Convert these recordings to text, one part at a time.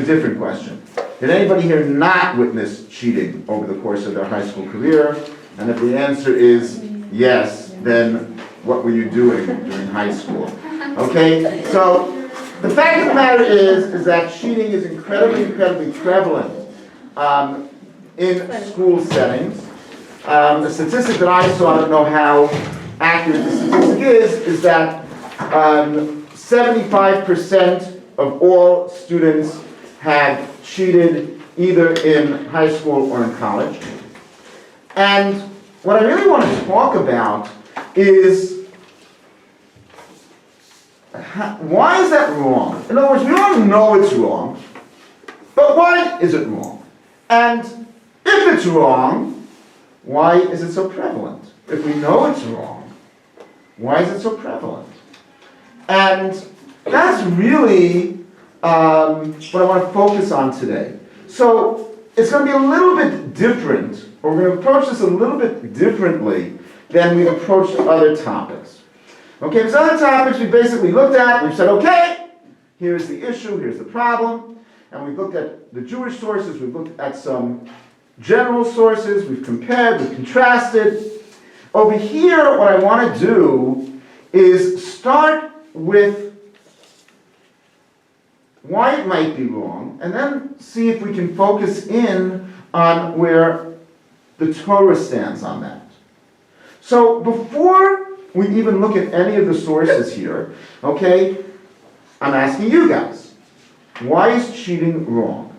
a different question. Did anybody here not witness cheating over the course of their high school career? And if the answer is yes, then what were you doing during high school? Okay, so the fact of the matter is that cheating is incredibly prevalent in school settings. The statistic that I saw, I don't know how accurate the statistic is that 75% of all students have cheated either in high school or in college. And what I really want to talk about is why is that wrong? In other words, we all know it's wrong, but why is it wrong? And if it's wrong, why is it so prevalent? If we know it's wrong, why is it so prevalent? And that's really what I want to focus on today. So it's going to be a little bit different, or we're going to approach this a little bit differently than we've approached other topics. Okay, there's other topics we basically looked at, we've said, okay, here's the issue, here's the problem, and we've looked at the Jewish sources, we've looked at some general sources, we've compared, we've contrasted. Over here, what I want to do is start with why it might be wrong, and then see if we can focus in on where the Torah stands on that. So before we even look at any of the sources here, okay, I'm asking you guys, why is cheating wrong?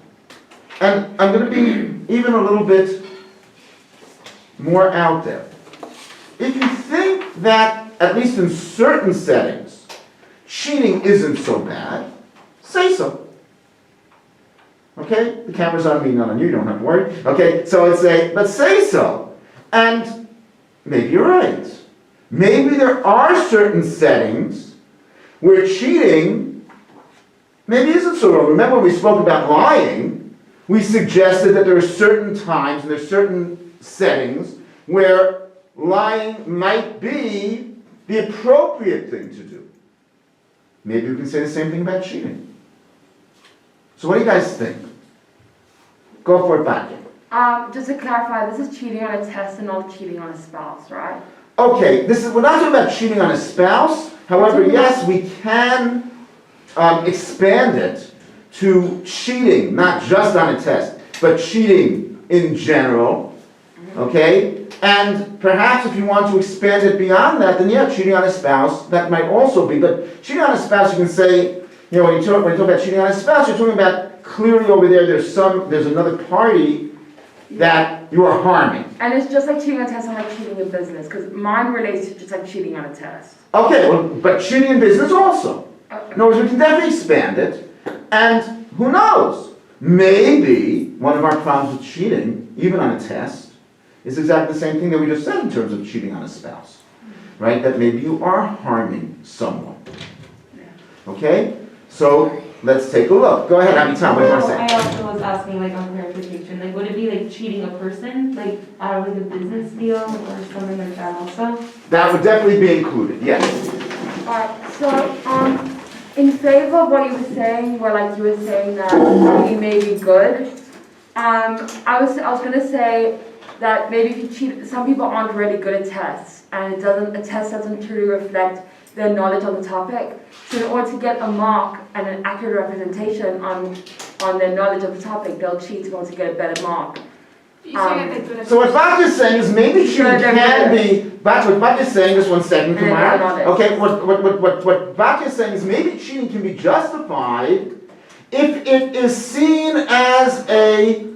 And I'm going to be even a little bit more out there. If you think that, at least in certain settings, cheating isn't so bad, say so. Okay? The camera's on me, not on you, you don't have to worry. Okay, so I'd say, but say so. And maybe you're right. Maybe there are certain settings where cheating maybe isn't so wrong. Remember when we spoke about lying, we suggested that there are certain times and there's certain settings where lying might be the appropriate thing to do. Maybe we can say the same thing about cheating. So what do you guys think? Go for it, back. Just to clarify, this is cheating on a test and not cheating on a spouse, right? Okay, we're not talking about cheating on a spouse. However, yes, we can expand it to cheating, not just on a test, but cheating in general. Okay? And perhaps if you want to expand it beyond that, then yeah, cheating on a spouse, that might also be. But cheating on a spouse, you can say, you know, when you talk about cheating on a spouse, you're talking about clearly over there, there's another party that you are harming. And it's just like cheating on a test and like cheating in business, because mine relates to just like cheating on a test. Okay, well, but cheating in business also. Okay. In other words, we can definitely expand it, and who knows? Maybe one of our problems with cheating, even on a test, is exactly the same thing that we just said in terms of cheating on a spouse. Right? That maybe you are harming someone. Okay? So, let's take a look. Go ahead, Avitam, what do you want to say? I also was asking, like, on clarification, like, would it be like cheating a person, like, out of like a business deal or something like that also? That would definitely be included, yes. Alright, so in favor of what you were saying, where like you were saying that cheating may be good, I was gonna say that maybe if you cheat, some people aren't really good at tests, and a test doesn't truly reflect their knowledge on the topic. So in order to get a mark and an accurate representation on their knowledge of the topic, they'll cheat in order to get a better mark. So what Bach is saying is maybe cheating can be, what Bach is saying, just 1 second, Tamara. Okay, what Bach is saying is maybe cheating can be justified if it is seen as a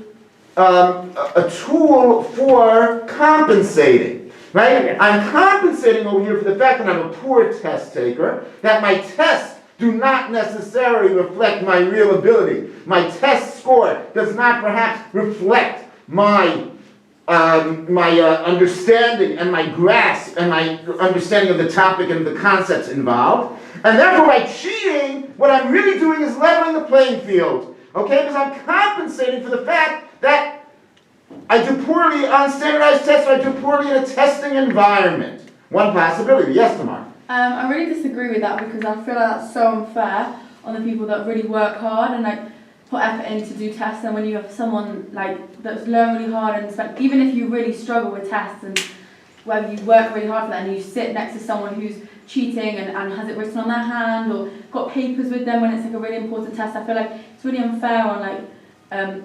tool for compensating. Right? I'm compensating over here for the fact that I'm a poor test taker, that my tests do not necessarily reflect my real ability. My test score does not perhaps reflect my understanding and my grasp and my understanding of the topic and the concepts involved. And therefore, by cheating, what I'm really doing is leveling the playing field. Okay? Because I'm compensating for the fact that I do poorly on standardized tests, or I do poorly in a testing environment. One possibility. Yes, Tamar? I really disagree with that because I feel like that's so unfair on the people that really work hard and like put effort in to do tests, and when you have someone like that's learned really hard and spent, even if you really struggle with tests and whether you work really hard for that and you sit next to someone who's cheating and has it written on their hand or got papers with them when it's like a really important test, I feel like it's really unfair on like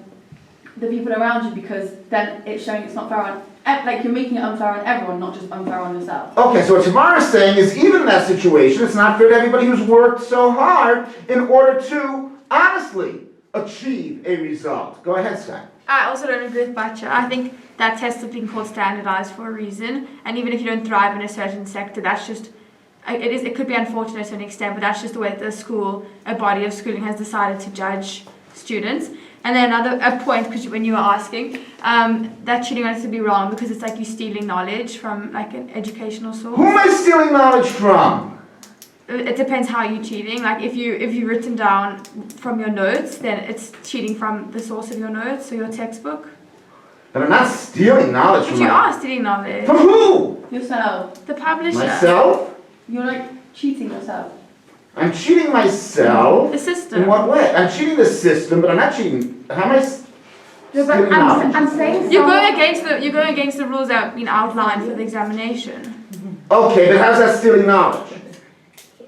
the people around you, because then it's showing it's not fair on, like you're making it unfair on everyone, not just unfair on yourself. Okay, so what Tamara's saying is even in that situation, it's not fair to everybody who's worked so hard in order to honestly achieve a result. Go ahead, Sky. I also don't agree with Bacha. I think that tests have been called standardized for a reason, and even if you don't thrive in a certain sector, that's just, it could be unfortunate to an extent, but that's just the way that the school, a body of schooling has decided to judge students. And then a point, because when you were asking, that cheating has to be wrong because it's like you're stealing knowledge from like an educational source. Who am I stealing knowledge from? It depends how you're cheating. Like if you've written down from your notes, then it's cheating from the source of your notes, so your textbook. But I'm not stealing knowledge But from you are stealing knowledge. From who? Yourself. The publisher. Myself? You're like cheating yourself. I'm cheating myself. The system. In what way? I'm cheating the system, but I'm not cheating. How am I No, but stealing knowledge? I'm saying You're going against the rules that have been outlined for the examination. Okay, but how's that stealing knowledge?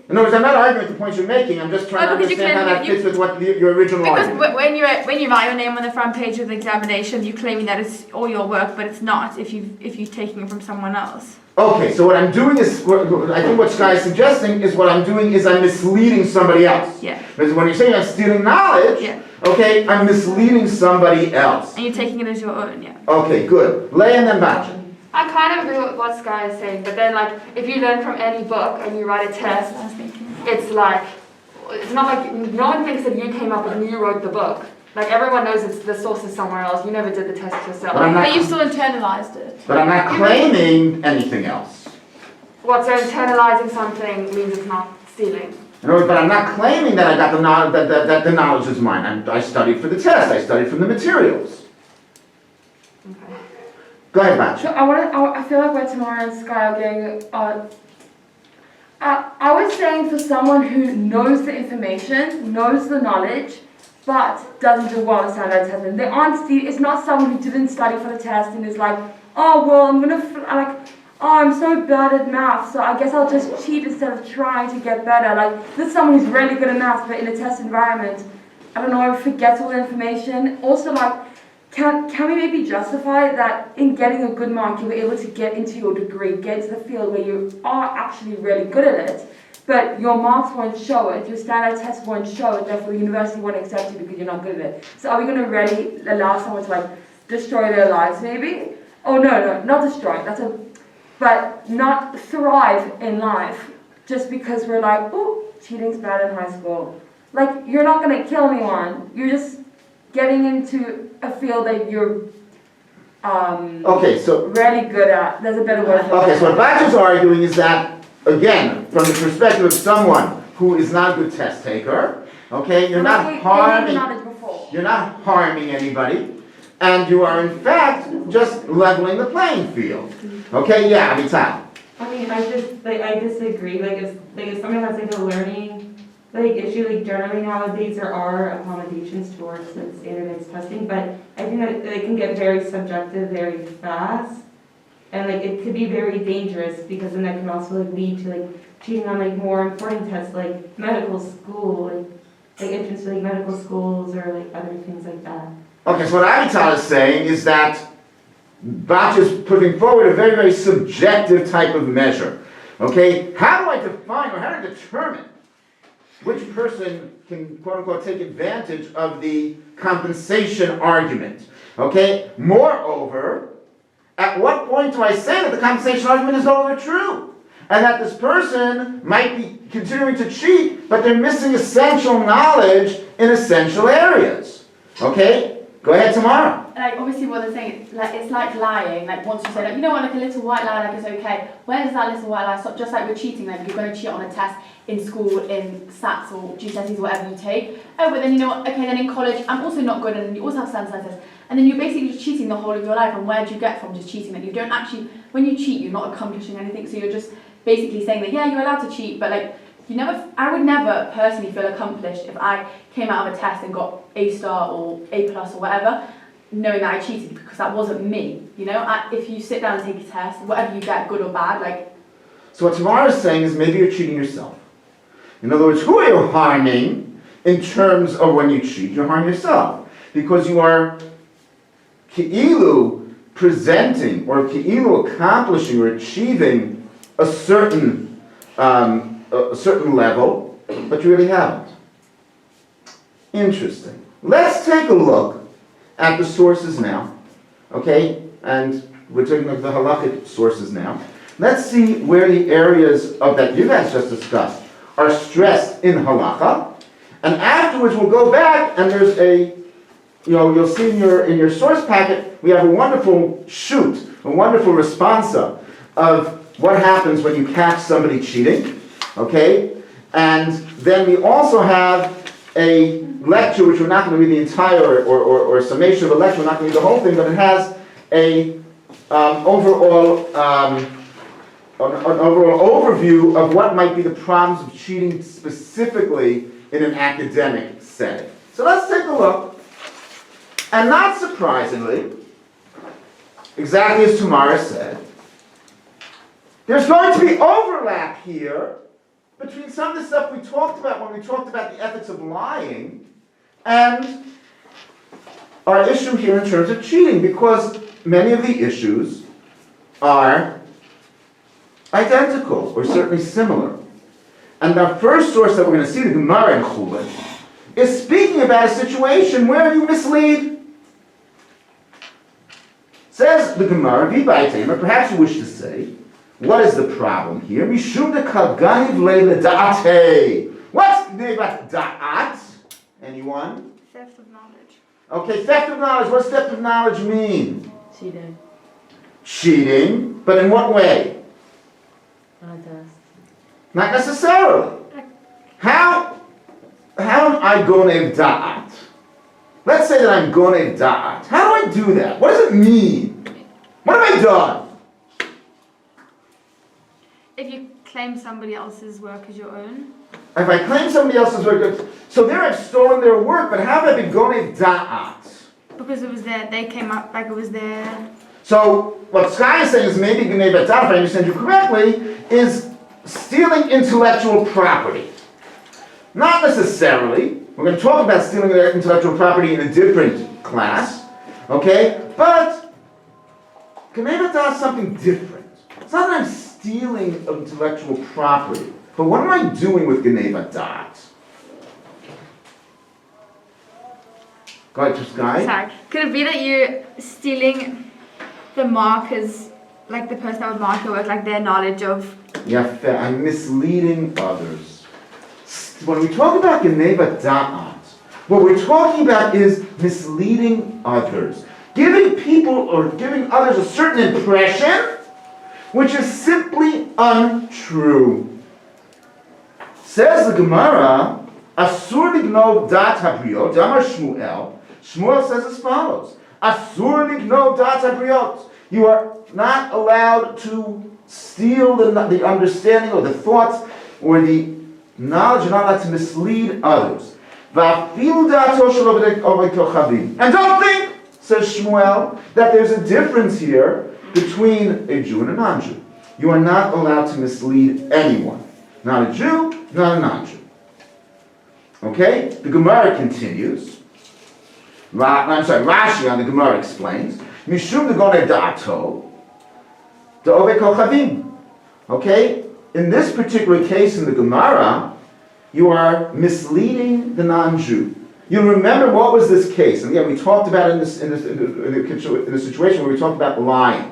In other words, I'm not arguing with the points you're making. I'm just trying to because you understand how can- that fits with what your original Because argument. when you write your name on the front page of the examination, you're claiming that it's all your work, but it's not if you're taking it from someone else. Okay, so what I'm doing is, I think what Sky is suggesting is what I'm doing is I'm misleading somebody else. Yeah. Because when you're saying I'm stealing knowledge, Yeah. okay, I'm misleading somebody else. And you're taking it as your own, yeah. Okay, good. Lay and then Bacha. I kind of agree with what Sky is saying, but then like if you learn from any book and you write a test, I was thinking. it's like, it's not like, no one thinks that you came up and you wrote the book. Like everyone knows it's the source is somewhere else. You never did the test yourself. But I'm not- But you still internalized it. But I'm not claiming anything else. What, so internalizing something means it's not stealing? In other words, but I'm not claiming that I got the knowledge, that the knowledge is mine. I studied for the test. I studied from the materials. Okay. Go ahead, Bacha. So I feel like where Tamara and Sky are getting, I was saying for someone who knows the information, knows the knowledge, but doesn't do well on standardized testing. They aren't. It's not someone who didn't study for the test and is like, oh well, I'm so bad at math, so I guess I'll just cheat instead of trying to get better. Like this is someone who's really good at math, but in a test environment, I don't know, forgets all the information. Also, like, can we maybe justify that in getting a good mark, you were able to get into your degree, get into the field where you are actually really good at it, but your marks won't show it, your standard test won't show it, therefore the university won't accept you because you're not good at it. So are we going to really allow someone to like destroy their lives maybe? Oh no, not destroy, but not thrive in life just because we're like, oh, cheating's bad in high school. Like, you're not going to kill anyone, you're just getting into a field that you're Okay, so really good at. There's a better word for okay, it. so what Bacha's arguing is that, again, from the perspective of someone who is not a good test taker, okay, you're not harming anybody, and you are in fact just leveling the playing field. Okay, yeah, Avital. I mean, I disagree. If someone has like a learning issue, generally nowadays there are accommodations towards standardized testing, but I think that it can get very subjective very fast, and it could be very dangerous because then that can also lead to cheating on more important tests like medical school, like entrance to medical schools or other things like that. Okay, so what Avital is saying is that Bach is putting forward a very, very subjective type of measure. Okay, how do I define or how do I determine which person can, quote unquote, take advantage of the compensation argument? Okay, moreover, at what point do I say that the compensation argument is no longer true? And that this person might be continuing to cheat, but they're missing essential knowledge in essential areas. Okay? Go ahead, Tamara. Obviously what they're saying, it's like lying. Once you say you know what, a little white lie, it's okay. Where does that little white lie stop? Just like with cheating, you're going to cheat on a test in school, in SATs or GCSEs, whatever you take. Oh, but then you know what, okay, then in college, I'm also not good, and you also have standardized tests. And then you're basically just cheating the whole of your life, and where do you get from just cheating? That you don't actually, when you cheat, you're not accomplishing anything, so you're just basically saying that, yeah, you're allowed to cheat, but I would never personally feel accomplished if I came out of a test and got A star or A plus or whatever, knowing that I cheated, because that wasn't me. If you sit down and take a test, whatever you get, good or bad, like. So what Tamara is saying is maybe you're cheating yourself. In other words, who are you harming in terms of when you cheat? You're harming yourself. Because you are ki'ilu presenting or ki'ilu accomplishing or achieving a certain level, but you really haven't. Interesting. Let's take a look at the sources now, okay? And we're taking the halakhic sources now. Let's see where the areas of that you guys just discussed are stressed in halakha, and afterwards we'll go back and there's you'll see in your source packet we have a wonderful a wonderful responsa of what happens when you catch somebody cheating, okay? And then we also have a lecture, which we're not going to read the entire or summation of the lecture, we're not going to read the whole thing, but it has an overall overview of what might be the problems of cheating specifically in an academic setting. So let's take a look. And not surprisingly, exactly as Tamara said, there's going to be overlap here between some of the stuff we talked about when we talked about the ethics of lying and our issue here in terms of cheating, because many of the issues are identical, or certainly similar. And the first source that we're going to see, the Gemara in Chulin, is speaking about a situation where you mislead. Says the Gemara, or perhaps you wish to say, what is the problem here? Mishum de kaganiv leila da'ate. What's nevat da'at? Anyone? Theft of knowledge. Okay, theft of knowledge. What does theft of knowledge mean? Cheating. Cheating, but in what way? On a test. Not necessarily. How am I gonev da'at? Let's say that I'm gonev da'at. How do I do that? What does it mean? What have I done? If you claim somebody else's work as your own. If I claim somebody else's work, so there I've stolen their work, but how have I been gonev da'at? Because it was there, they came up, like it was there. So what Sky is saying is maybe gonev da'at, if I understand you correctly, is stealing intellectual property. Not necessarily. We're going to talk about stealing intellectual property in a different class, okay? But gonev da'at is something different. It's not that I'm stealing intellectual property, but what am I doing with gonev da'at? Go ahead, Sky. Sorry. Could it be that you're stealing the markers, like the person that would mark your work, like their knowledge of? Yeah, fair. I'm misleading others. When we talk about gonev da'at, what we're talking about is misleading others. Giving people or giving others a certain impression which is simply untrue. Says the Gemara, Asur lignov dat habriot, Amar Shmuel. Shmuel says as follows, Asur lignov dat habriot. You are not allowed to steal the understanding or the thoughts or the knowledge. You're not allowed to mislead others. And don't think, says Shmuel, that there's a difference here between a Jew and a non-Jew. You are not allowed to mislead anyone. Not a Jew, not a non-Jew. Okay? The Gemara continues. Rashi on the Gemara explains. Mishum de gonev da'ato, de'ove kochavim. Okay? In this particular case in the Gemara, you are misleading the non-Jew. You remember what was this case? And again, we talked about it in the situation where we talked about lying.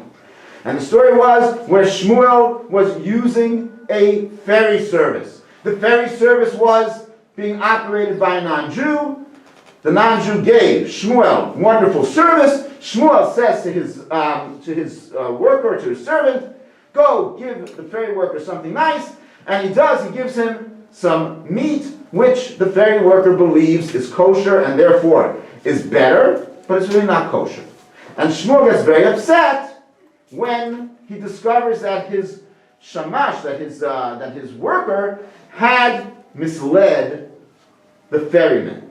And the story was where Shmuel was using a ferry service. The ferry service was being operated by a non-Jew. The non-Jew gave Shmuel wonderful service. Shmuel says to his worker, to his servant, go give the ferry worker something nice. And he does. He gives him some meat, which the ferry worker believes is kosher and therefore is better, but it's really not kosher. And Shmuel gets very upset when he discovers that his shamash, that his worker, had misled the ferryman.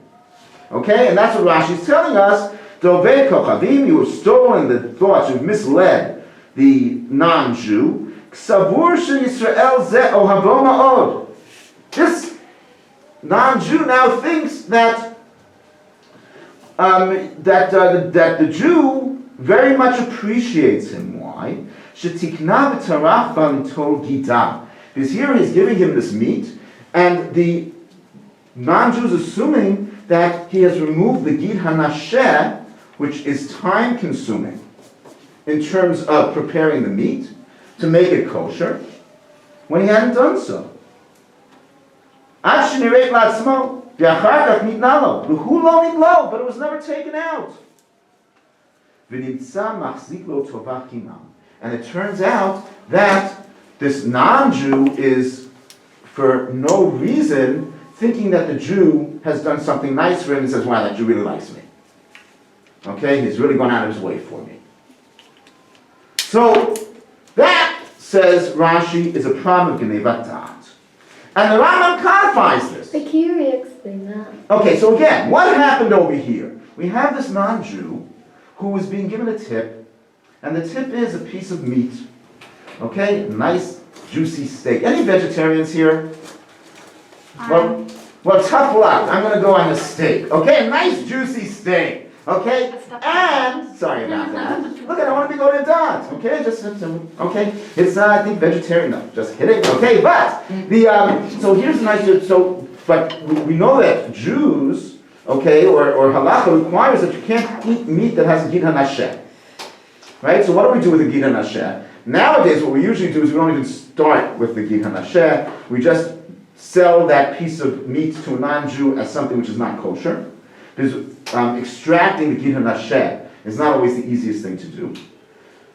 Okay, and that's what Rashi's telling us. Dovei kochavim, you have stolen the thoughts, you've misled the non-Jew. Ksavur sheYisrael ze ohavo ma'od. This non-Jew now thinks that that the Jew very much appreciates him. Why? Shetikna v'tarach v'alitol gidam. Because here he's giving him this meat, and the non-Jew is assuming that he has removed the gid hanasheh, which is time-consuming in terms of preparing the meat to make it kosher, when he hadn't done so. Ad shenireit la'atzmo, v'achar kach nitna lo, v'hu lo nitlo, but it was never taken out. V'nimtza machzik lo tovah kimam. And it turns out that this non-Jew is, for no reason, thinking that the Jew has done something nice for him and says, wow, that Jew really likes me. Okay, he's really gone out of his way for me. So, that, says Rashi, is a problem of Genevat Da'at. And the Rambam codifies this. Can you re-explain that? Okay, so again, what happened over here? We have this non-Jew who was being given a tip, and the tip is a piece of meat. Okay, nice, juicy steak. Any vegetarians here? Well, tough luck. I'm going to go on the steak. Okay, a nice, juicy steak. Okay, and sorry about that. Look, I don't want to be going to dots. Okay, okay. It's I think vegetarian. No, just kidding. Okay, but the so here's a nice. So, but we know that Jews, okay, or halacha requires that you can't eat meat that has a gid hanasheh. Right. So what do we do with the gid hanasheh? Nowadays, what we usually do is we don't even start with the gid hanasheh. We just sell that piece of meat to a non-Jew as something which is not kosher. Because extracting the gid hanasheh is not always the easiest thing to do.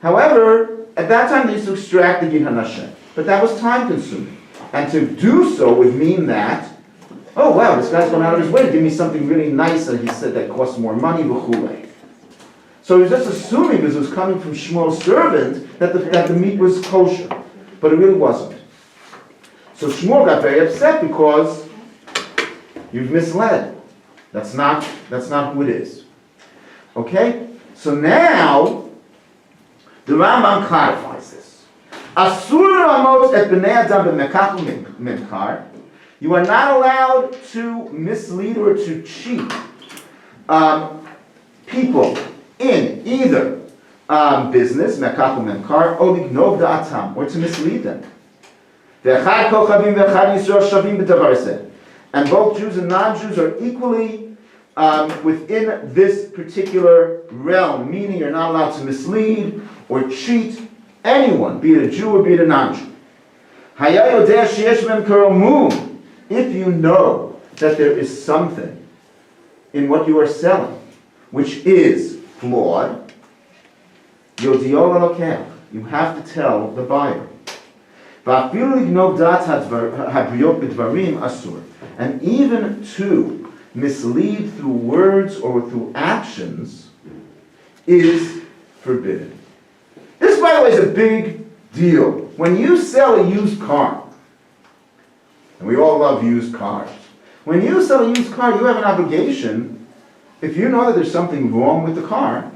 However, at that time they used to extract the gid hanasheh, but that was time consuming. And to do so would mean that, oh wow, this guy's gone out of his way to give me something really nice that he said that costs more money, v'chulei. So he was just assuming, because it was coming from Shmuel's servant, that the meat was kosher. But it really wasn't. So Shmuel got very upset because you've misled. That's not who it is. Okay? So now, the Rambam clarifies this. Asur ramot et b'nei adam b'mekach u'mimkar. You are not allowed to mislead or to cheat people in either business, mekach u'mimkar, or lignov da'atam, or to mislead them. Ve'echad kochavim ve'echad Yisrael shavim b'davar zeh. And both Jews and non-Jews are equally within this particular realm, meaning you're not allowed to mislead or cheat anyone, be it a Jew or be it a non-Jew. If you know that there is something in what you are selling which is flawed, you have to tell the buyer. And even to mislead through words or through actions is forbidden. This, by the way, is a big deal. When you sell a used car, and we all love used cars, when you sell a used car, you have an obligation, if you know that there's something wrong with the car,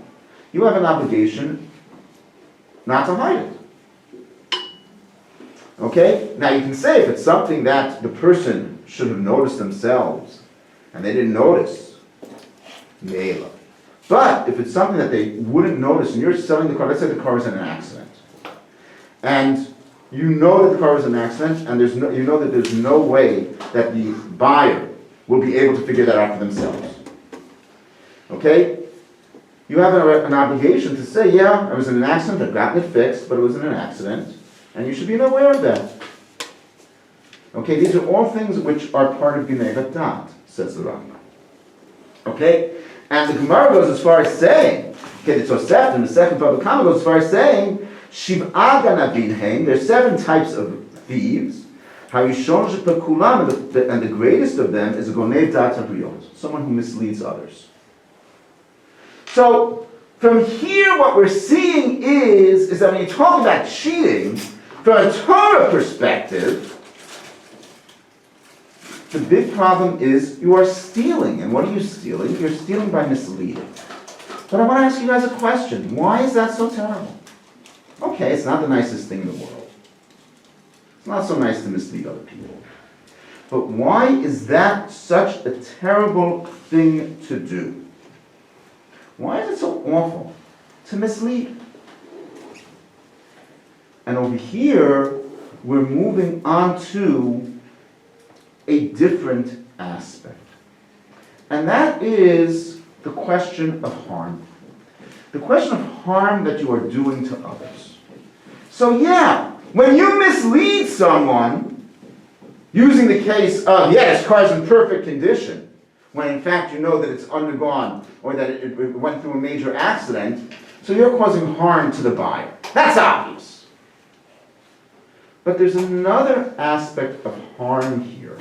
you have an obligation not to hide it. Okay? Now you can say if it's something that the person should have noticed themselves, and they didn't notice, Mela. But if it's something that they wouldn't notice, and you're selling the car, let's say the car is in an accident, and you know that the car was an accident, and you know that there's no way that the buyer will be able to figure that out for themselves. Okay? You have an obligation to say, yeah, I was in an accident, I've gotten it fixed, but it was in an accident, and you should be aware of that. Okay, these are all things which are part of Genevat Da'at, says the Rambam. Okay? And the Gemara goes as far as saying, okay, the Tosefta in the second Baba Kama goes as far as saying, Shiv'a ganavin heim, there's 7 types of thieves. Harishon shepekulam, and the greatest of them is a gonev da'at habriyot, someone who misleads others. So, from here what we're seeing is that when you talk about cheating, from a Torah perspective, The big problem is you are stealing. And what are you stealing? You're stealing by misleading. But I want to ask you guys a question. Why is that so terrible? Okay, it's not the nicest thing in the world. It's not so nice to mislead other people. But why is that such a terrible thing to do? Why is it so awful to mislead? And over here, we're moving on to a different aspect. And that is the question of harm. The question of harm that you are doing to others. So yeah, when you mislead someone, using the case of, yeah, this car's in perfect condition, when in fact you know that it's undergone or that it went through a major accident, so you're causing harm to the buyer. That's obvious. But there's another aspect of harm here.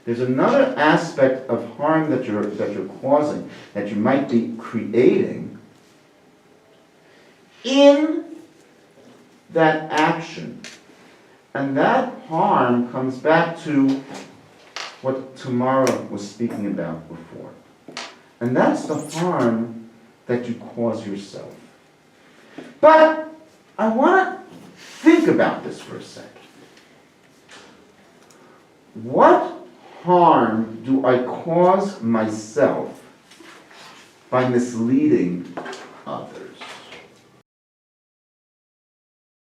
There's another aspect of harm that you're causing, that you might be creating in that action. And that harm comes back to what Tamara was speaking about before. And that's the harm that you cause yourself. But I want to think about this for a second. What harm do I cause myself by misleading others?